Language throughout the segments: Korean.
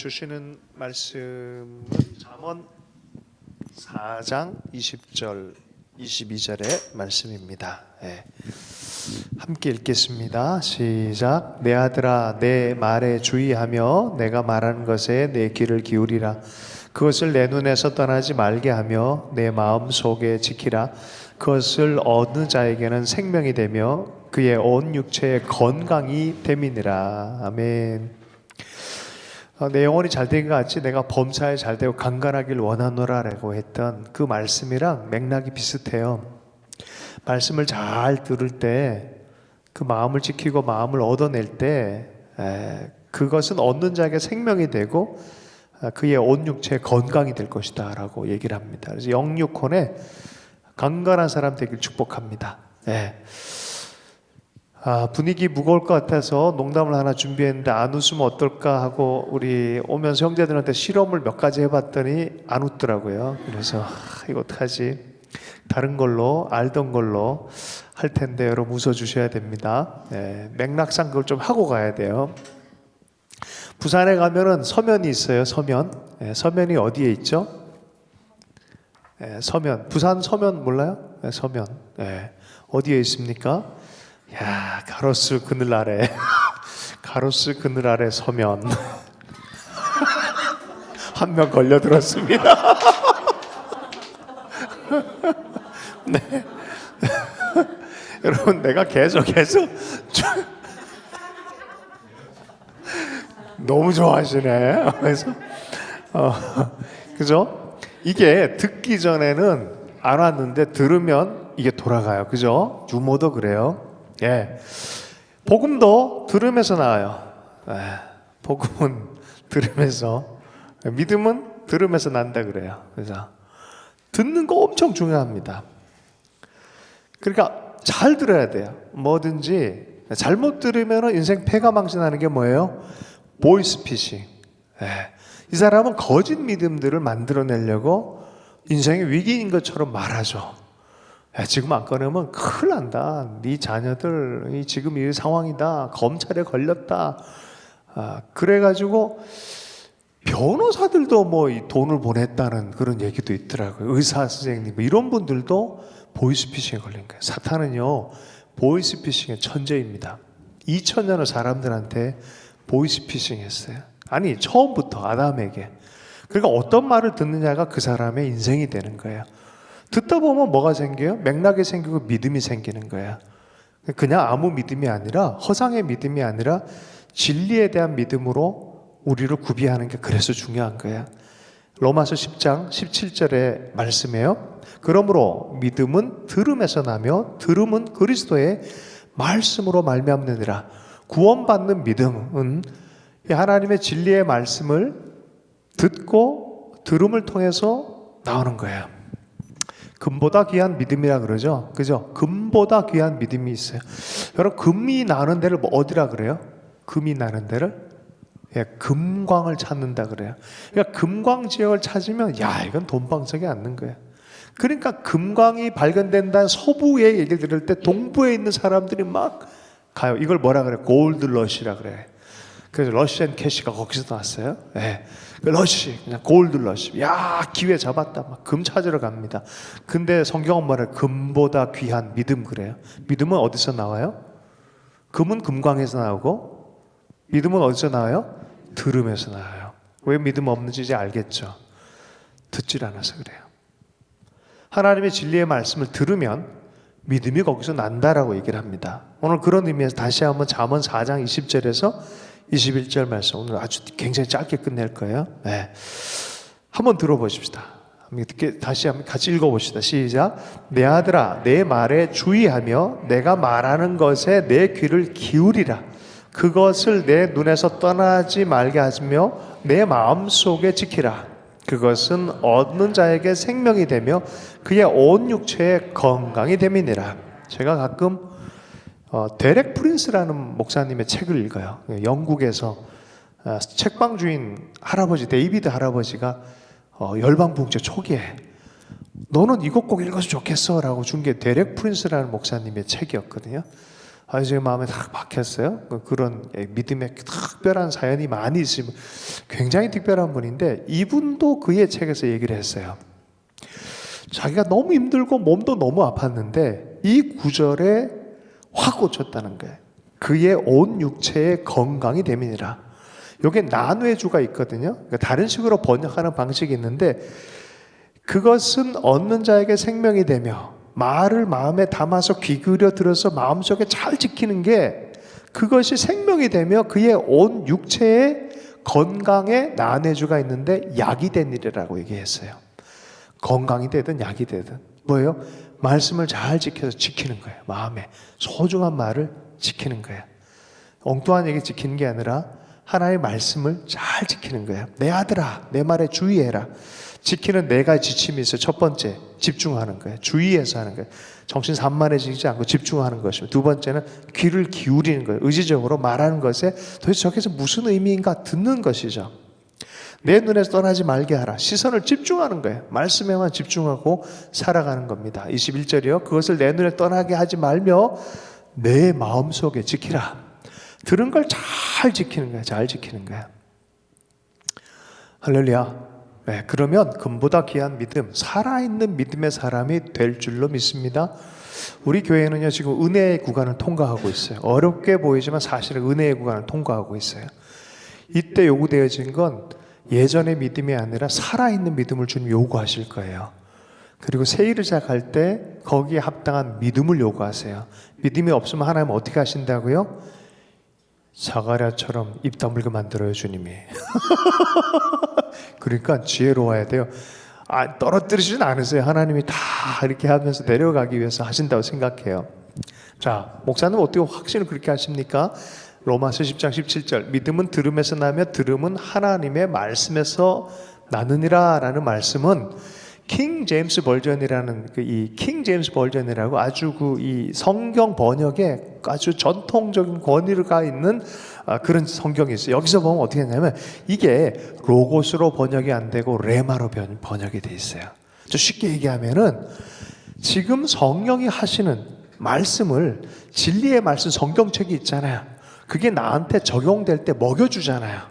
주시는 말씀은 잠언 4장 20절 22절의 말씀입니다. 함께 읽겠습니다. 시작. 내 아들아, 내 말에 주의하며 내가 말하는 것에 내 귀를 기울이라. 그것을 내 눈에서 떠나지 말게 하며 내 마음 속에 지키라. 그것을 어느 자에게는 생명이 되며 그의 온 육체의 건강이 됨이니라. 아멘. 내 영혼이 잘된 것 같이 내가 범사에 잘되고 강건하길 원하노라 라고 했던 그 말씀이랑 맥락이 비슷해요. 말씀을 잘 들을 때 그 마음을 지키고 마음을 얻어낼 때 그것은 얻는 자에게 생명이 되고 그의 온 육체의 건강이 될 것이다 라고 얘기를 합니다. 그래서 영육혼에 강건한 사람 되길 축복합니다. 분위기 무거울 것 같아서 농담을 하나 준비했는데 안 웃으면 어떨까 하고 우리 오면서 형제들한테 실험을 몇 가지 해봤더니 안 웃더라고요. 그래서 이거 어떡하지? 다른 걸로 알던 걸로 할 텐데 여러분 웃어주셔야 됩니다. 맥락상 그걸 좀 하고 가야 돼요. 부산에 가면은 서면이 있어요. 서면. 서면이 어디에 있죠? 서면. 부산 서면 몰라요? 서면. 어디에 있습니까? 야, 가로수 그늘 아래 가로수 그늘 아래 서면 한 명 걸려들었습니다. 네. 여러분 내가 계속해서 너무 좋아하시네. 그래서 그죠? 이게 듣기 전에는 안 왔는데 들으면 이게 돌아가요. 그죠? 유머도 그래요. 복음도 들으면서 나와요. 복음은 들으면서, 믿음은 들으면서 난다 그래요. 그래서 듣는 거 엄청 중요합니다. 그러니까 잘 들어야 돼요. 뭐든지 잘못 들으면 인생 패가망신하는 게 뭐예요? 보이스피싱. 이 사람은 거짓 믿음들을 만들어내려고 인생의 위기인 것처럼 말하죠. 지금 안 꺼내면 큰일 난다. 네 자녀들 지금 이 상황이다. 검찰에 걸렸다. 그래가지고 변호사들도 뭐 이 돈을 보냈다는 그런 얘기도 있더라고요. 의사 선생님 이런 분들도 보이스피싱에 걸린 거예요. 사탄은요 보이스피싱의 천재입니다. 2000년을 사람들한테 보이스피싱 했어요. 아니 처음부터 아담에게. 그러니까 어떤 말을 듣느냐가 그 사람의 인생이 되는 거예요. 듣다 보면 뭐가 생겨요? 맥락이 생기고 믿음이 생기는 거야. 그냥 아무 믿음이 아니라 허상의 믿음이 아니라 진리에 대한 믿음으로 우리를 구비하는 게 그래서 중요한 거야. 로마서 10장 17절의 말씀이에요. 그러므로 믿음은 들음에서 나며 들음은 그리스도의 말씀으로 말미암느니라. 구원받는 믿음은 하나님의 진리의 말씀을 듣고 들음을 통해서 나오는 거예요. 금보다 귀한 믿음이라 그러죠. 그죠? 금보다 귀한 믿음이 있어요. 여러분, 금이 나는 데를 어디라 그래요? 금이 나는 데를? 금광을 찾는다 그래요. 그러니까 금광 지역을 찾으면, 이건 돈방석에 앉는 거예요. 그러니까 금광이 발견된다는 서부의 얘기를 들을 때 동부에 있는 사람들이 막 가요. 이걸 뭐라 그래요? 골드 러시라 그래요. 그래서 러시 앤 캐시가 거기서 나왔어요. 러시, 그냥 골드 러시. 기회 잡았다. 막 금 찾으러 갑니다. 근데 성경은 뭐래요? 금보다 귀한 믿음 그래요. 믿음은 어디서 나와요? 금은 금광에서 나오고 믿음은 어디서 나와요? 들음에서 나와요. 왜 믿음 없는지 이제 알겠죠? 듣질 않아서 그래요. 하나님의 진리의 말씀을 들으면 믿음이 거기서 난다라고 얘기를 합니다. 오늘 그런 의미에서 다시 한번 잠언 4장 20절에서 21절 말씀 오늘 아주 굉장히 짧게 끝낼 거예요. 한번 들어보십시다. 다시 한번 같이 읽어봅시다. 시작. 내 아들아, 내 말에 주의하며 내가 말하는 것에 내 귀를 기울이라. 그것을 내 눈에서 떠나지 말게 하시며 내 마음 속에 지키라. 그것은 얻는 자에게 생명이 되며 그의 온 육체의 건강이 됨이니라. 제가 가끔 데렉 프린스라는 목사님의 책을 읽어요. 영국에서 책방 주인 할아버지 데이비드 할아버지가 열방붕괴 초기에 너는 이것 꼭 읽어서 좋겠어 라고 준 게 데렉 프린스라는 목사님의 책이었거든요. 제 마음에 딱 박혔어요. 그런 믿음의 특별한 사연이 많이 있으면 굉장히 특별한 분인데, 이분도 그의 책에서 얘기를 했어요. 자기가 너무 힘들고 몸도 너무 아팠는데 이 구절에 확 꽂혔다는 거예요. 그의 온 육체의 건강이 됨이니라. 여기에 난외주가 있거든요. 그러니까 다른 식으로 번역하는 방식이 있는데, 그것은 얻는 자에게 생명이 되며 말을 마음에 담아서 귀 기울여 들어서 마음속에 잘 지키는 게 그것이 생명이 되며 그의 온 육체의 건강에 난외주가 있는데 약이 된 일이라고 얘기했어요. 건강이 되든 약이 되든 뭐예요? 말씀을 잘 지켜서 지키는 거예요. 마음에 소중한 말을 지키는 거예요. 엉뚱한 얘기 지키는 게 아니라 하나님의 말씀을 잘 지키는 거예요. 내 아들아, 내 말에 주의해라. 지키는 네 가지 지침이 있어요. 첫 번째, 집중하는 거예요. 주의해서 하는 거예요. 정신 산만해지지 않고 집중하는 것이고, 두 번째는 귀를 기울이는 거예요. 의지적으로 말하는 것에 도대체 저게서 무슨 의미인가 듣는 것이죠. 내 눈에서 떠나지 말게 하라. 시선을 집중하는 거예요. 말씀에만 집중하고 살아가는 겁니다. 21절이요. 그것을 내 눈에 떠나게 하지 말며 내 마음속에 지키라. 들은 걸 잘 지키는 거예요. 잘 지키는 거예요. 할렐루야. 네, 그러면 금보다 귀한 믿음, 살아있는 믿음의 사람이 될 줄로 믿습니다. 우리 교회는요, 지금 은혜의 구간을 통과하고 있어요. 어렵게 보이지만 사실은 은혜의 구간을 통과하고 있어요. 이때 요구되어진 건 예전의 믿음이 아니라 살아있는 믿음을 주님 요구하실 거예요. 그리고 새 일을 시작할 때 거기에 합당한 믿음을 요구하세요. 믿음이 없으면 하나님 어떻게 하신다고요? 사가랴처럼 입 다물게 만들어요, 주님이. 그러니까 지혜로워야 돼요. 떨어뜨리지는 않으세요. 하나님이 다 이렇게 하면서 내려가기 위해서 하신다고 생각해요. 자, 목사님 어떻게 확신을 그렇게 하십니까? 로마서 10장 17절, 믿음은 들음에서 나며 들음은 하나님의 말씀에서 나느니라 라는 말씀은 킹 제임스 버전이라는 이 킹 제임스 버전이라고 아주 이 성경 번역에 아주 전통적인 권위가 있는 그런 성경이 있어요. 여기서 보면 어떻게 했냐면 이게 로고스로 번역이 안 되고 레마로 번역이 돼 있어요. 쉽게 얘기하면은 지금 성령이 하시는 말씀을, 진리의 말씀 성경책이 있잖아요. 그게 나한테 적용될 때 먹여주잖아요.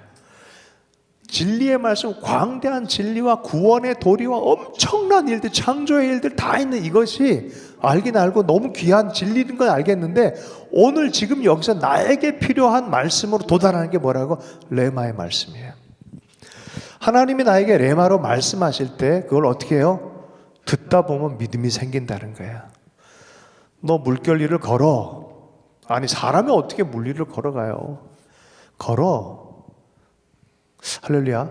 진리의 말씀, 광대한 진리와 구원의 도리와 엄청난 일들, 창조의 일들 다 있는 이것이 알긴 알고 너무 귀한 진리인 건 알겠는데, 오늘 지금 여기서 나에게 필요한 말씀으로 도달하는 게 뭐라고? 레마의 말씀이에요. 하나님이 나에게 레마로 말씀하실 때 그걸 어떻게 해요? 듣다 보면 믿음이 생긴다는 거예요. 너 물결 위를 걸어. 아니, 사람이 어떻게 물 위를 걸어가요? 걸어. 할렐루야.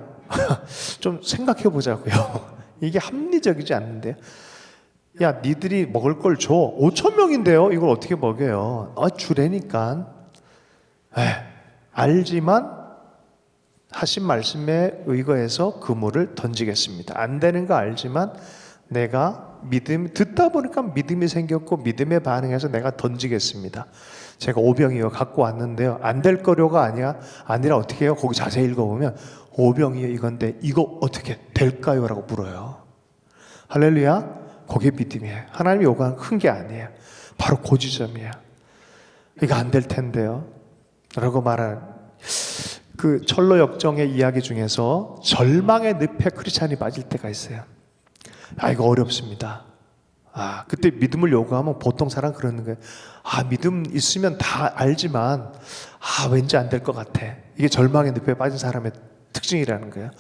좀 생각해 보자고요. 이게 합리적이지 않는데요. 야, 니들이 먹을 걸 줘. 5천 명인데요. 이걸 어떻게 먹여요? 주래니까. 알지만 하신 말씀에 의거해서 그물을 던지겠습니다. 안 되는 거 알지만 내가 듣다 보니까 믿음이 생겼고 믿음에 반응해서 내가 던지겠습니다. 제가 오병이어 갖고 왔는데요. 안 될 거료가 아니라 어떻게 해요? 거기 자세히 읽어보면 오병이어 이건데 이거 어떻게 될까요? 라고 물어요. 할렐루야. 그게 믿음이에요. 하나님이 요구하는 큰 게 아니에요. 바로 그 지점이에요. 이거 안 될 텐데요. 라고 말하는 그 철로 역정의 이야기 중에서 절망의 늪에 크리스찬이 빠질 때가 있어요. 이거 어렵습니다. 그때 믿음을 요구하면 보통 사람 그러는 거예요. 믿음 있으면 다 알지만 왠지 안 될 것 같아. 이게 절망의 늪에 빠진 사람의 특징이라는 거예요.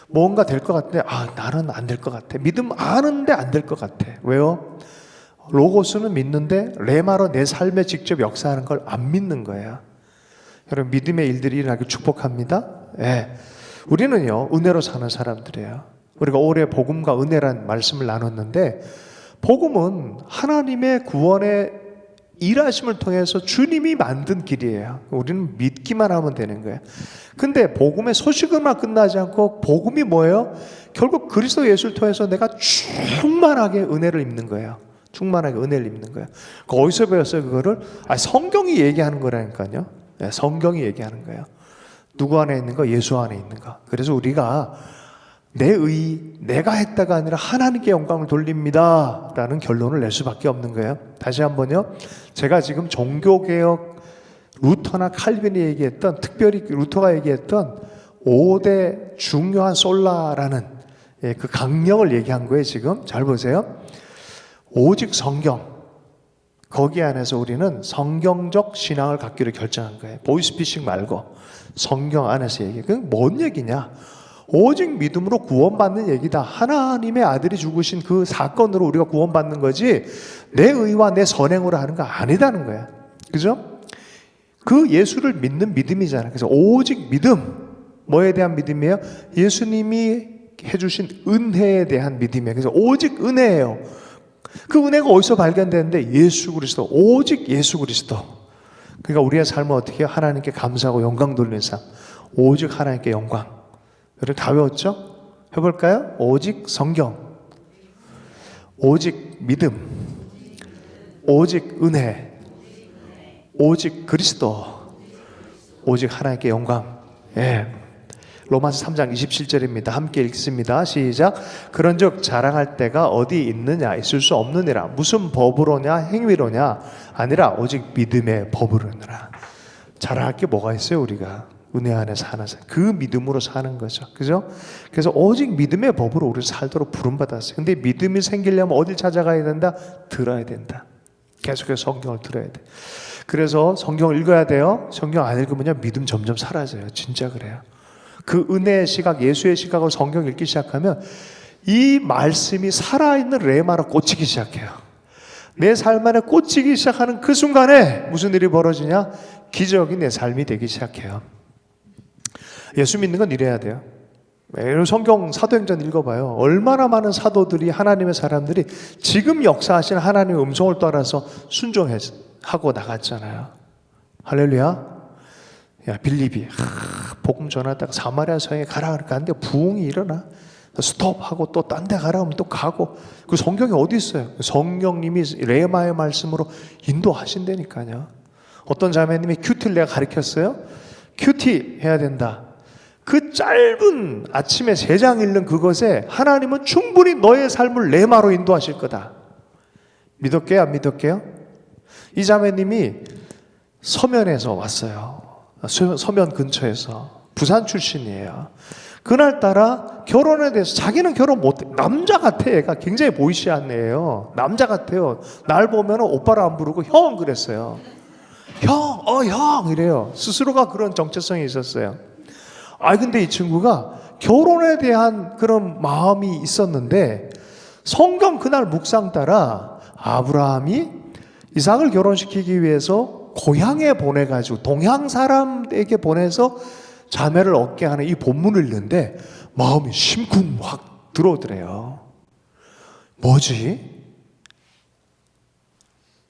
뭔가 될 것 같은데 나는 안 될 것 같아. 믿음 아는데 안 될 것 같아. 왜요? 로고스는 믿는데 레마로 내 삶에 직접 역사하는 걸 안 믿는 거예요. 여러분, 믿음의 일들이 일어나길 축복합니다. 우리는요, 은혜로 사는 사람들이에요. 우리가 올해 복음과 은혜란 말씀을 나눴는데, 복음은 하나님의 구원의 일하심을 통해서 주님이 만든 길이에요. 우리는 믿기만 하면 되는 거예요. 근데 복음의 소식으로만 끝나지 않고, 복음이 뭐예요? 결국 그리스도 예수를 통해서 내가 충만하게 은혜를 입는 거예요. 충만하게 은혜를 입는 거예요. 어디서 배웠어요, 그거를? 성경이 얘기하는 거라니까요. 성경이 얘기하는 거예요. 누구 안에 있는 거? 예수 안에 있는 거. 그래서 우리가 내가 했다가 아니라 하나님께 영광을 돌립니다 라는 결론을 낼 수밖에 없는 거예요. 다시 한번요. 제가 지금 종교개혁 루터나 칼빈이 얘기했던, 특별히 루터가 얘기했던 5대 중요한 솔라라는 그 강령을 얘기한 거예요. 지금 잘 보세요. 오직 성경, 거기 안에서 우리는 성경적 신앙을 갖기로 결정한 거예요. 보이스피싱 말고 성경 안에서 얘기해요. 그게 뭔 얘기냐? 오직 믿음으로 구원받는 얘기다. 하나님의 아들이 죽으신 그 사건으로 우리가 구원받는 거지 내 의와 내 선행으로 하는 거 아니다는 거야. 그죠? 그 예수를 믿는 믿음이잖아요. 그래서 오직 믿음, 뭐에 대한 믿음이에요? 예수님이 해주신 은혜에 대한 믿음이에요. 그래서 오직 은혜예요. 그 은혜가 어디서 발견되는데? 예수 그리스도, 오직 예수 그리스도. 그러니까 우리의 삶은 어떻게 해요? 하나님께 감사하고 영광 돌리는 삶. 오직 하나님께 영광. 여러분 다 외웠죠? 해볼까요? 오직 성경, 오직 믿음, 오직 은혜, 오직 그리스도, 오직 하나님께 영광. 예. 로마서 3장 27절입니다. 함께 읽습니다. 시작. 그런즉 자랑할 때가 어디 있느냐? 있을 수 없느니라. 무슨 법으로냐? 행위로냐? 아니라 오직 믿음의 법으로니라. 자랑할 게 뭐가 있어요? 우리가 은혜 안에 사는 삶, 그 믿음으로 사는 거죠. 그죠? 그래서 오직 믿음의 법으로 우리를 살도록 부름받았어요. 근데 믿음이 생기려면 어딜 찾아가야 된다? 들어야 된다. 계속해서 성경을 들어야 돼. 그래서 성경을 읽어야 돼요. 성경 안 읽으면요, 믿음 점점 사라져요. 진짜 그래요. 그 은혜의 시각, 예수의 시각으로 성경 읽기 시작하면 이 말씀이 살아있는 레마로 꽂히기 시작해요. 내 삶 안에 꽂히기 시작하는 그 순간에 무슨 일이 벌어지냐? 기적이 내 삶이 되기 시작해요. 예수 믿는 건 이래야 돼요. 성경 사도행전 읽어봐요. 얼마나 많은 사도들이, 하나님의 사람들이 지금 역사하신 하나님의 음성을 따라서 순종하고 나갔잖아요. 할렐루야. 야, 빌립이 복음 전하다가 사마리아 성에 가라 그러는데 부흥이 일어나. 스톱하고 또 딴 데 가라 하면 또 가고. 그 성경이 어디 있어요? 성령님이 레마의 말씀으로 인도하신다니까요. 어떤 자매님이 큐티를 내가 가르쳤어요. 큐티 해야 된다. 그 짧은 아침에 3장 읽는 그것에 하나님은 충분히 너의 삶을 레마로 인도하실 거다. 믿었게요? 안 믿었게요? 이 자매님이 서면에서 왔어요. 서면 근처에서. 부산 출신이에요. 그날따라 결혼에 대해서 자기는 결혼 못해. 남자 같아. 얘가 굉장히 보이시한 애예요. 남자 같아요. 날 보면 오빠를 안 부르고 형 그랬어요. 형 이래요. 스스로가 그런 정체성이 있었어요. 근데 이 친구가 결혼에 대한 그런 마음이 있었는데 성경 그날 묵상 따라 아브라함이 이삭을 결혼시키기 위해서 고향에 보내가지고 동양 사람에게 보내서 자매를 얻게 하는 이 본문을 읽는데 마음이 심쿵 확 들어오더래요. 뭐지?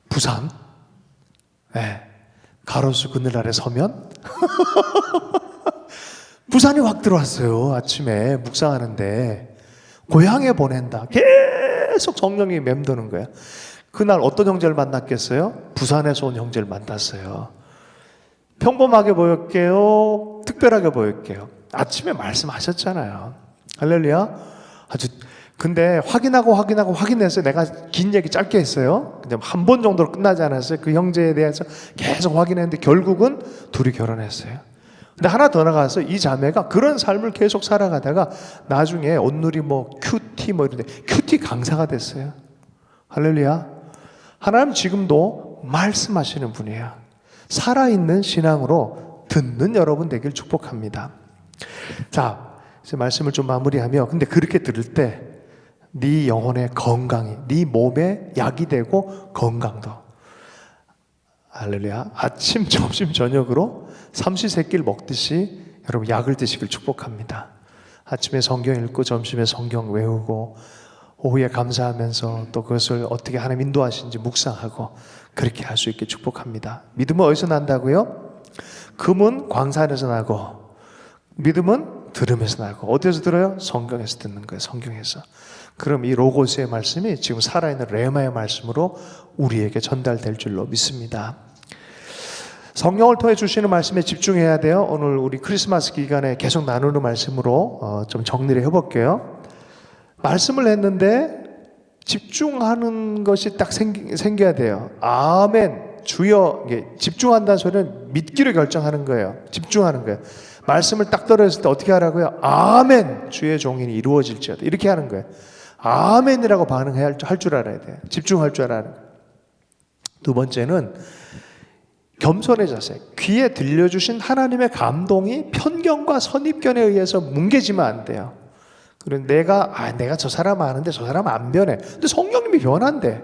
부산? 네. 가로수 그늘 아래 서면? 부산이 확 들어왔어요. 아침에 묵상하는데 고향에 보낸다. 계속 성령이 맴도는 거야. 그날 어떤 형제를 만났겠어요? 부산에서 온 형제를 만났어요. 평범하게 보였게요? 특별하게 보였게요? 아침에 말씀하셨잖아요. 할렐루야. 근데 확인해서 내가 긴 얘기 짧게 했어요. 근데 한 번 정도로 끝나지 않았어요. 그 형제에 대해서 계속 확인했는데 결국은 둘이 결혼했어요. 근데 하나 더 나가서 이 자매가 그런 삶을 계속 살아가다가 나중에 온누리 큐티 이런데 큐티 강사가 됐어요. 할렐루야. 하나님 지금도 말씀하시는 분이에요. 살아있는 신앙으로 듣는 여러분 되길 축복합니다. 자, 이제 말씀을 좀 마무리하며, 근데 그렇게 들을 때 네 영혼의 건강이, 네 몸에 약이 되고 건강도. 할렐루야. 아침, 점심, 저녁으로 삼시세끼를 먹듯이 여러분 약을 드시길 축복합니다. 아침에 성경 읽고 점심에 성경 외우고 오후에 감사하면서 또 그것을 어떻게 하나님 인도하시는지 묵상하고 그렇게 할 수 있게 축복합니다. 믿음은 어디서 난다고요? 금은 광산에서 나고 믿음은 들음에서 나고. 어디에서 들어요? 성경에서 듣는 거예요. 성경에서. 그럼 이 로고스의 말씀이 지금 살아있는 레마의 말씀으로 우리에게 전달될 줄로 믿습니다. 성령을 통해 주시는 말씀에 집중해야 돼요. 오늘 우리 크리스마스 기간에 계속 나누는 말씀으로 좀 정리를 해볼게요. 말씀을 했는데 집중하는 것이 딱 생겨야 돼요. 아멘, 주여. 집중한다는 소리는 믿기로 결정하는 거예요. 집중하는 거예요. 말씀을 딱 떨어졌을 때 어떻게 하라고요? 아멘, 주의 종인이 이루어질지어다. 이렇게 하는 거예요. 아멘이라고 반응할 줄 알아야 돼요. 집중할 줄 알아야 돼요. 두 번째는 겸손의 자세. 귀에 들려주신 하나님의 감동이 편견과 선입견에 의해서 뭉개지면 안 돼요. 그리고 내가 저 사람 아는데 저 사람 안 변해. 근데 성령님이 변한대.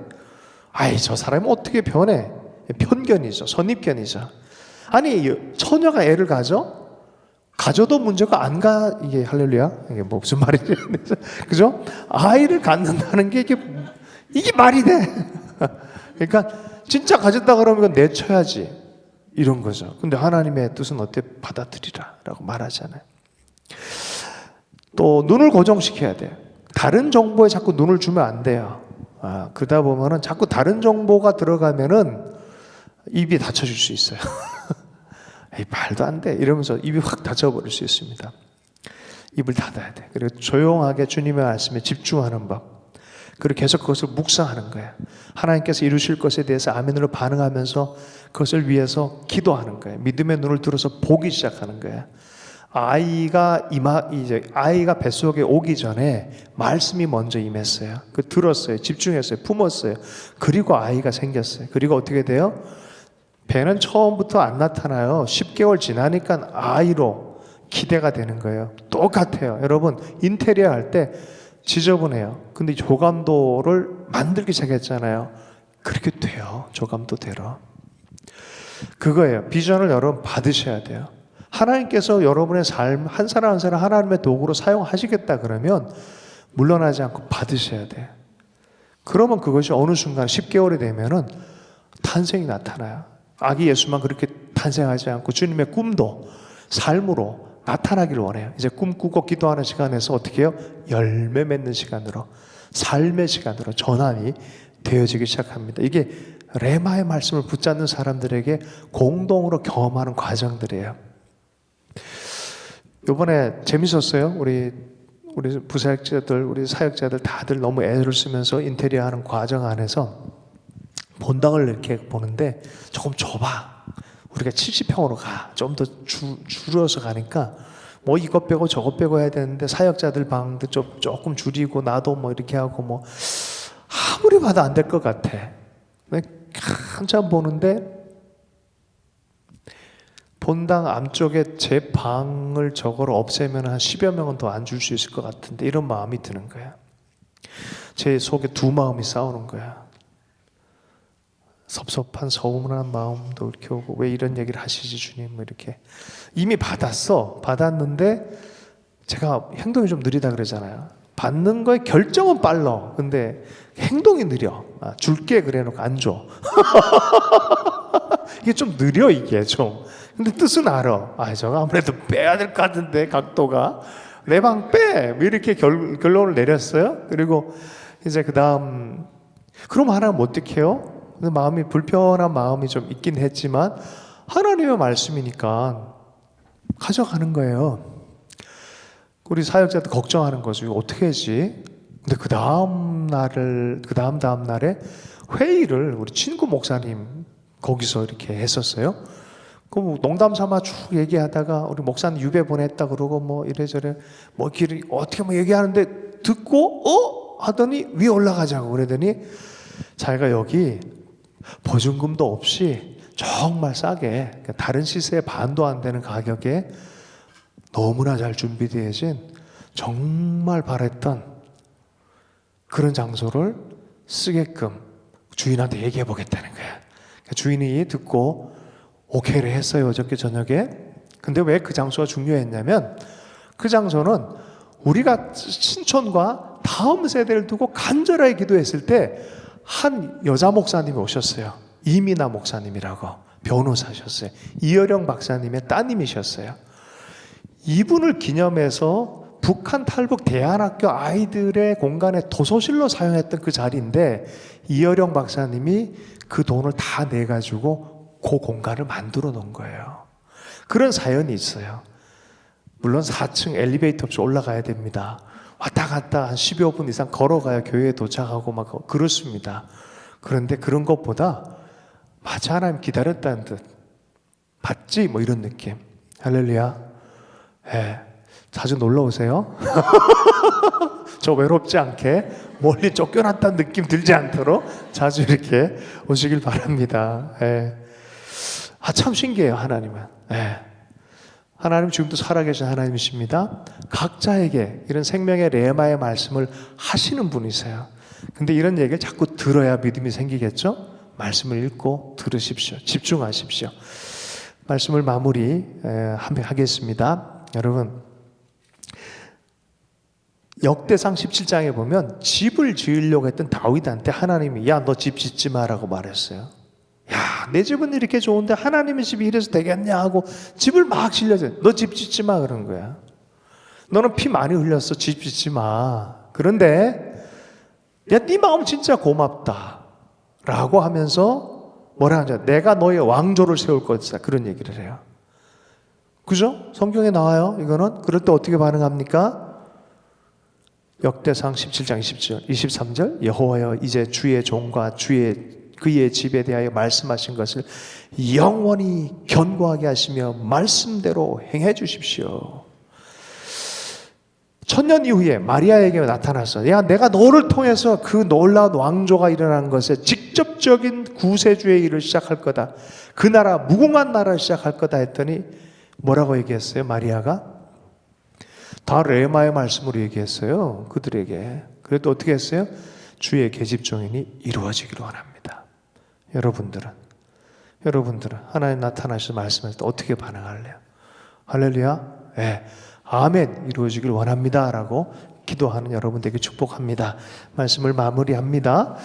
저 사람이 어떻게 변해? 편견이죠. 선입견이죠. 아니, 처녀가 애를 가져도 문제가 안 가. 이게 할렐루야? 이게 뭐 무슨 말이지? 그죠? 아이를 갖는다는 게 이게 말이 돼. 그러니까 진짜 가졌다 그러면 이건 내쳐야지. 이런 거죠. 근데 하나님의 뜻은 어때? 받아들이라 라고 말하잖아요. 또 눈을 고정시켜야 돼요. 다른 정보에 자꾸 눈을 주면 안 돼요. 그러다 보면은 자꾸 다른 정보가 들어가면은 입이 닫혀질 수 있어요. 말도 안 돼. 이러면서 입이 확 닫혀버릴 수 있습니다. 입을 닫아야 돼. 그리고 조용하게 주님의 말씀에 집중하는 법. 그리고 계속 그것을 묵상하는 거예요. 하나님께서 이루실 것에 대해서 아멘으로 반응하면서 그것을 위해서 기도하는 거예요. 믿음의 눈을 들어서 보기 시작하는 거예요. 아이가 뱃속에 오기 전에 말씀이 먼저 임했어요. 들었어요. 집중했어요. 품었어요. 그리고 아이가 생겼어요. 그리고 어떻게 돼요? 배는 처음부터 안 나타나요. 10개월 지나니까 아이로 기대가 되는 거예요. 똑같아요. 여러분, 인테리어 할 때 지저분해요. 근데 조감도를 만들기 시작했잖아요. 그렇게 돼요. 조감도대로. 그거예요. 비전을 여러분 받으셔야 돼요. 하나님께서 여러분의 삶 한 사람 한 사람 하나님의 도구로 사용하시겠다 그러면 물러나지 않고 받으셔야 돼요. 그러면 그것이 어느 순간 10개월이 되면은 탄생이 나타나요. 아기 예수만 그렇게 탄생하지 않고 주님의 꿈도 삶으로 나타나기를 원해요. 이제 꿈꾸고 기도하는 시간에서 어떻게 해요? 열매 맺는 시간으로, 삶의 시간으로 전환이 되어지기 시작합니다. 이게 레마의 말씀을 붙잡는 사람들에게 공동으로 경험하는 과정들이에요. 이번에 재밌었어요. 우리 부사역자들, 우리 사역자들 다들 너무 애를 쓰면서 인테리어 하는 과정 안에서 본당을 이렇게 보는데 조금 좁아. 우리가 70평으로 가. 좀 더 줄여서 가니까 뭐 이것 빼고 저것 빼고 해야 되는데 사역자들 방도 조금 줄이고 나도 뭐 이렇게 하고 뭐 아무리 봐도 안 될 것 같아. 한참 보는데 본당 앞쪽에 제 방을 저거로 없애면 한 10여 명은 더 안 줄 수 있을 것 같은데 이런 마음이 드는 거야. 제 속에 두 마음이 싸우는 거야. 섭섭한 서운한 마음도 이렇게 오고 왜 이런 얘기를 하시지 주님 뭐 이렇게 이미 받았는데 제가 행동이 좀 느리다 그러잖아요. 받는 거에 결정은 빨라. 근데 행동이 느려. 줄게 그래놓고 안 줘. 이게 좀 느려 이게 좀. 근데 뜻은 알아. 저거 아무래도 빼야 될 것 같은데 각도가 내 방 빼. 왜 이렇게 결론을 내렸어요? 그리고 이제 그 다음 그럼 하나님 어떻게 해요? 마음이 불편한 마음이 좀 있긴 했지만 하나님의 말씀이니까 가져가는 거예요. 우리 사역자도 걱정하는 거죠. 어떻게 하지? 근데 그 다음 날에 회의를 우리 친구 목사님 거기서 이렇게 했었어요. 그 농담 삼아 쭉 얘기하다가 우리 목사님 유배 보냈다 그러고 뭐 이래저래 뭐 길을 어떻게 뭐 얘기하는데 듣고 하더니 위에 올라가자고 그러더니 자기가 여기 보증금도 없이 정말 싸게 다른 시세의 반도 안 되는 가격에 너무나 잘 준비되어진 정말 바랬던 그런 장소를 쓰게끔 주인한테 얘기해 보겠다는 거야. 주인이 듣고 오케이를 했어요. 어저께 저녁에. 근데 왜 그 장소가 중요했냐면 그 장소는 우리가 신촌과 다음 세대를 두고 간절하게 기도했을 때 한 여자 목사님이 오셨어요. 이민아 목사님이라고 변호사셨어요. 이어령 박사님의 따님이셨어요. 이분을 기념해서 북한 탈북 대안학교 아이들의 공간에 도서실로 사용했던 그 자리인데 이어령 박사님이 그 돈을 다 내가지고 그 공간을 만들어 놓은 거예요. 그런 사연이 있어요. 물론 4층 엘리베이터 없이 올라가야 됩니다. 왔다 갔다 한 10여 분 이상 걸어가야 교회에 도착하고 막 그렇습니다. 그런데 그런 것보다 마치 하나님 기다렸다는 듯, 봤지? 뭐 이런 느낌. 할렐루야. 예. 자주 놀러 오세요. 저 외롭지 않게 멀리 쫓겨났다는 느낌 들지 않도록 자주 이렇게 오시길 바랍니다. 예. 참 신기해요, 하나님은. 예. 하나님 지금도 살아계신 하나님이십니다. 각자에게 이런 생명의 레마의 말씀을 하시는 분이세요. 근데 이런 얘기를 자꾸 들어야 믿음이 생기겠죠? 말씀을 읽고 들으십시오. 집중하십시오. 말씀을 마무리하겠습니다. 여러분, 역대상 17장에 보면 집을 지으려고 했던 다윗한테 하나님이 야, 너 집 짓지 마라고 말했어요. 야, 내 집은 이렇게 좋은데 하나님의 집이 이래서 되겠냐 하고 집을 막 질려서 너 집 짓지 마 그런 거야. 너는 피 많이 흘렸어. 집 짓지 마. 그런데 야, 네 마음 진짜 고맙다 라고 하면서 뭐라 하냐, 내가 너의 왕조를 세울 것이다, 그런 얘기를 해요. 그죠? 성경에 나와요. 이거는. 그럴 때 어떻게 반응합니까? 역대상 17장 23절 여호와여, 이제 주의 종과 그의 집에 대하여 말씀하신 것을 영원히 견고하게 하시며 말씀대로 행해 주십시오. 1000년 이후에 마리아에게 나타나서 야, 내가 너를 통해서 그 놀라운 왕조가 일어나는 것에 직접적인 구세주의 일을 시작할 거다. 그 나라, 무궁한 나라를 시작할 거다 했더니 뭐라고 얘기했어요? 마리아가 다 레마의 말씀으로 얘기했어요. 그들에게. 그래도 어떻게 했어요? 주의 계집종이니 이루어지기를 원합니다. 여러분들은 하나님 나타나셔서 말씀할 때 어떻게 반응할래요? 할렐루야. 네. 아멘. 이루어지기를 원합니다 라고 기도하는 여러분 되게 축복합니다. 말씀을 마무리합니다.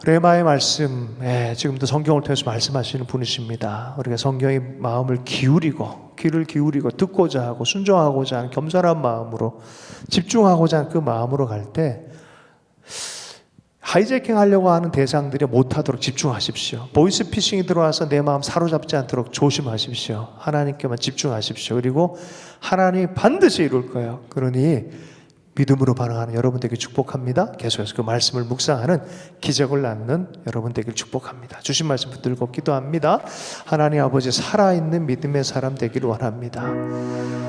레마의 말씀, 지금도 성경을 통해서 말씀하시는 분이십니다. 우리가 성경의 마음을 귀를 기울이고 듣고자 하고 순종하고자 하는 겸손한 마음으로, 집중하고자 하는 그 마음으로 갈 때 하이제킹 하려고 하는 대상들이 못하도록 집중하십시오. 보이스피싱이 들어와서 내 마음 사로잡지 않도록 조심하십시오. 하나님께만 집중하십시오. 그리고 하나님이 반드시 이룰 거예요. 그러니 믿음으로 반응하는 여러분 되길 축복합니다. 계속해서 그 말씀을 묵상하는 기적을 낳는 여러분 되길 축복합니다. 주신 말씀 붙들고 기도합니다. 하나님 아버지, 살아있는 믿음의 사람 되기를 원합니다.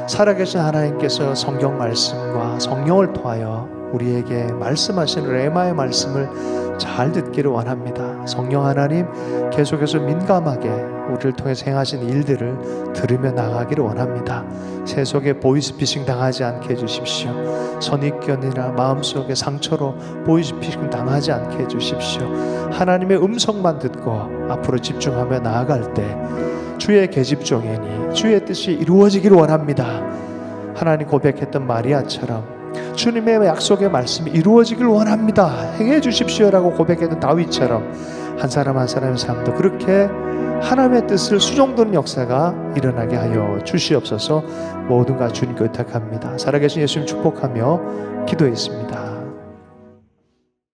살아계신 하나님께서 성경 말씀과 성령을 통하여 우리에게 말씀하시는 레마의 말씀을 잘 듣기를 원합니다. 성령 하나님, 계속해서 민감하게 우리를 통해서 행하신 일들을 들으며 나가기를 원합니다. 세속에 보이스피싱 당하지 않게 해주십시오. 선입견이나 마음속의 상처로 보이스피싱 당하지 않게 해주십시오. 하나님의 음성만 듣고 앞으로 집중하며 나아갈 때 주의 계집종이니 주의 뜻이 이루어지기를 원합니다. 하나님 고백했던 마리아처럼 주님의 약속의 말씀이 이루어지길 원합니다. 행해 주십시오라고 고백했던 다윗처럼 한 사람 한 사람의 삶도 그렇게 하나님의 뜻을 수종드는 역사가 일어나게 하여 주시옵소서. 모든 것 주님께 의탁합니다. 살아계신 예수님 축복하며 기도했습니다.